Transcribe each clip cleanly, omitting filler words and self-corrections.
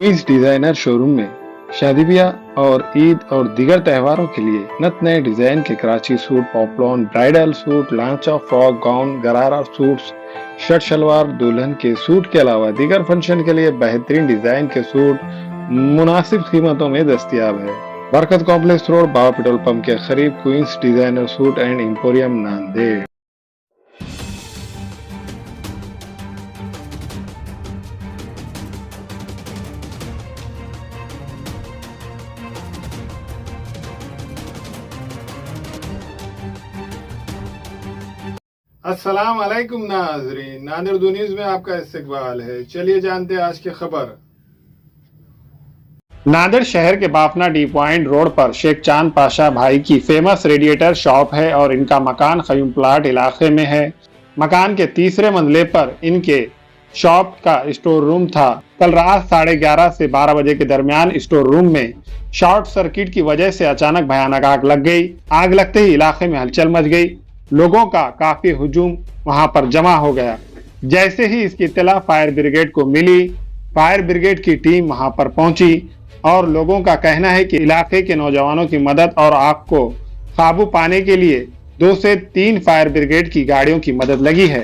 इस designer showroom में शादी ब्याह और ईद और दीगर त्योहारों के लिए नत नए डिजाइन के Karachi suit, poplin, bridal suit, लांचा, फ्रॉक, गाउन, गरारा सूट्स, शर्ट शलवार, दुल्हन के सूट के अलावा दीगर फंक्शन के लिए बेहतरीन डिजाइन के सूट मुनासिब कीमतों में दस्तियाब है। Barkat complex road, Baba petrol pump के करीब, queens designer suit and emporium, Nanded. अस्सलाम वालेकुम नाजरीन, नादिर न्यूज़ में आपका इस्तकबाल है। चलिए जानते हैं आज की खबर। नादिर शहर के बाफना डी पॉइंट रोड पर शेख चांद पाशा भाई की फेमस रेडिएटर शॉप है और इनका मकान खयूम प्लाट इलाके में है। मकान के तीसरे मंजिले पर इनके शॉप का स्टोर रूम था। कल रात 11:30 से 12 बजे के दरमियान स्टोर रूम में शॉर्ट सर्किट की वजह से अचानक भयानक आग लग गई। आग लगते ही इलाके में हलचल मच गई। लोगों का काफी हुजूम वहां पर जमा हो गया। जैसे ही इसकी इत्तला फायर ब्रिगेड को मिली, फायर ब्रिगेड की टीम वहां पर पहुंची और लोगों का कहना है कि इलाके के नौजवानों की मदद और आग को काबू पाने के लिए 2 से 3 फायर ब्रिगेड की गाड़ियों की मदद लगी है।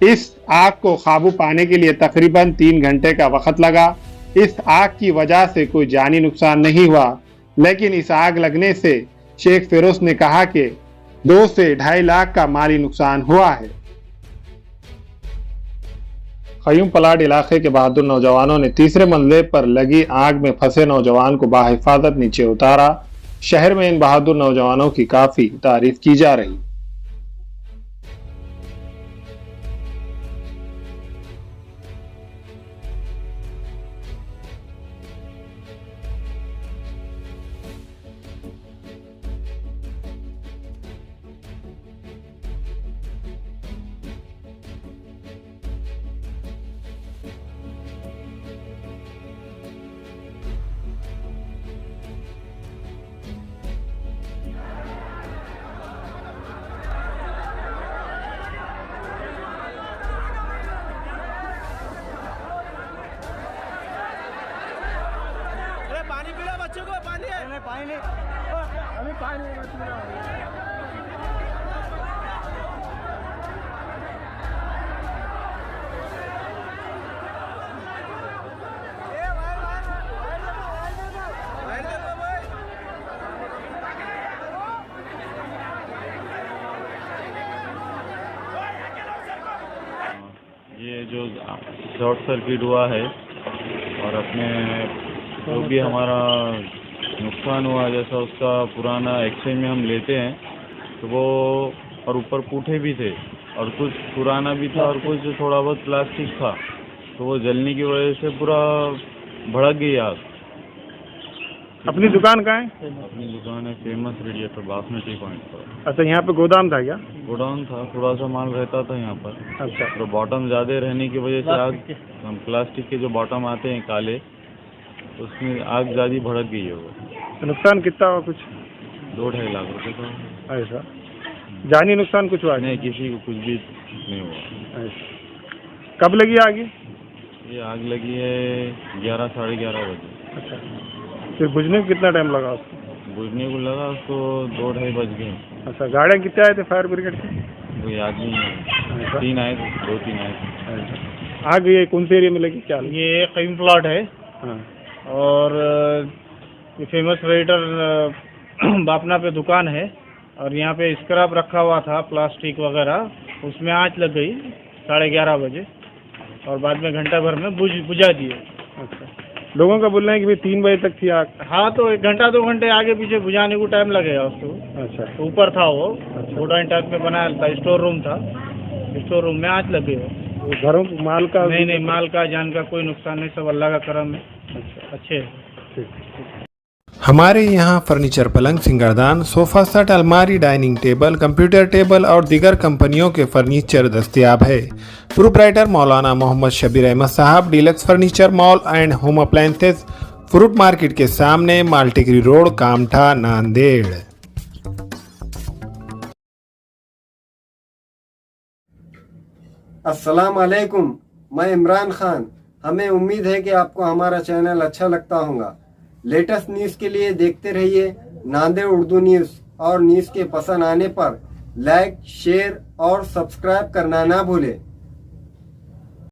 इस आग को काबू पाने के लिए तकरीबन 3 घंटे का वक्त लगा। इस आग की वजह से कोई जानी नुकसान नहीं हुआ, लेकिन इस आग लगने से शेख फिरोज ने कहा कि 2 से 2.5 लाख का माली नुकसान हुआ है। खयूम प्लाट इलाके के बहादुर नौजवानों ने तीसरे मंजिले पर लगी आग में फंसे नौजवान को बाहिफाजत नीचे उतारा। शहर में इन बहादुर नौजवानों की काफी तारीफ की जा रही। पानी पी लो बच्चों को, पानी है नहीं, पानी नहीं, अभी पानी नहीं पी रहा हूँ। ये जो शॉर्ट सर्किट हुआ है और अपने जो भी हमारा नुकसान हुआ, जैसा उसका पुराना एक्सचेंज में हम लेते हैं तो वो, और ऊपर पूठे भी थे और कुछ पुराना भी था और कुछ थोड़ा बहुत प्लास्टिक था, तो वो जलने की वजह से पूरा भड़क गई आग। अपनी दुकान कहाँ है? अपनी दुकान है famous radiator Bafna T point पर। अच्छा, यहाँ पे गोदाम था क्या? गोडाउन था, थोड़ा सा माल रहता था यहाँ पर। अच्छा, तो बॉटम ज़्यादा रहने की वजह से आग, प्लास्टिक के जो बॉटम आते हैं काले, उसमें आग ज़्यादा भड़क गई है वो। तो नुकसान कितना हुआ? कुछ 2-2.5 लाख रुपए का। ऐसा जानी नुकसान कुछ हुआ? नहीं, किसी को कुछ भी नहीं हुआ। ऐसा कब लगी आग? ये आग लगी है 11 साढ़े 11 बजे। अच्छा, फिर बुझने को कितना टाइम लगा उसको? बुझने को लगा उसको 2-2.5 बज गए। अच्छा, गाड़ियाँ कितने आए थे फायर ब्रिगेड के? कोई याद नहीं है, 3 आए थे, 2-3 आए थे। आग ये कौन से एरिया में लगी क्या? ये खयूम प्लाट है। हाँ, और ये फेमस रेडिएटर बापना पे दुकान है और यहाँ पे स्क्रैप रखा हुआ था प्लास्टिक वगैरह, उसमें आँच लग गई 11:30 बजे और बाद में घंटा भर में बुझा दिए। अच्छा, लोगों का बोलना है कि भाई 3 बजे तक थी आग। हाँ, तो 1 घंटा 2 घंटे आगे पीछे बुझाने को टाइम लगेगा उसको। अच्छा, तो ऊपर था वो, अच्छा। गोडाउन टाइप में बनाया था, स्टोर रूम था, स्टोर रूम में आँच लग गई वो। तो घरों को माल का? नहीं, माल का जान का कोई नुकसान नहीं, सब अल्लाह का करम है। अच्छा, अच्छे है। ठीक। हमारे यहाँ फर्नीचर, पलंग, सिंगारदान, सोफा सेट, अलमारी, डाइनिंग टेबल, कंप्यूटर टेबल और दीगर कंपनियों के फर्नीचर दस्तयाब है। प्रोप्राइटर मौलाना मोहम्मद शबीर अहमद साहब, deluxe furniture mall and home appliances, fruit market के सामने, माल्टिकरी रोड, कामठा, नांदेड़। अस्सलाम वालेकुम, मैं इमरान खान हमें उम्मीद है कि आपको हमारा चैनल अच्छा लगता होगा। लेटेस्ट न्यूज़ के लिए देखते रहिए नांदेड़ उर्दू न्यूज़, और न्यूज़ के पसंद आने पर लाइक, शेयर और सब्सक्राइब करना ना भूलें।